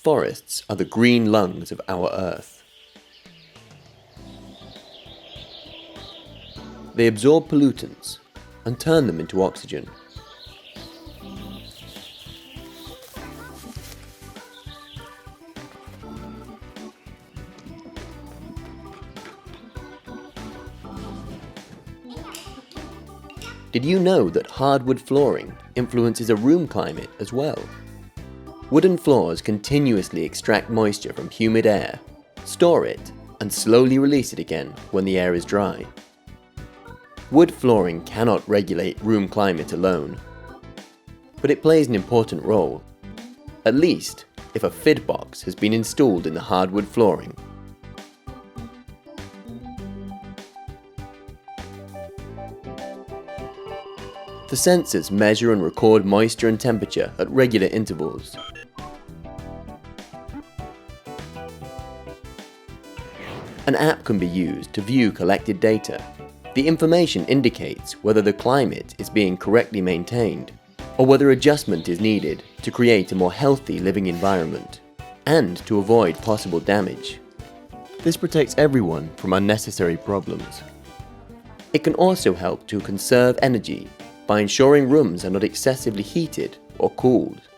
forests are the green lungs of our Earth. They absorb pollutants and turn them into oxygen. Did you know that hardwood flooring influences a room climate as well? Wooden floors continuously extract moisture from humid air, store it, and slowly release it again when the air is dry. Wood flooring cannot regulate room climate alone, but it plays an important role, at least if a fidbox has been installed in the hardwood flooring. The sensors measure and record moisture and temperature at regular intervals. An app can be used to view collected data. The information indicates whether the climate is being correctly maintained or whether adjustment is needed to create a more healthy living environment and to avoid possible damage. This protects everyone from unnecessary problems. It can also help to conserve energy by ensuring rooms are not excessively heated or cooled.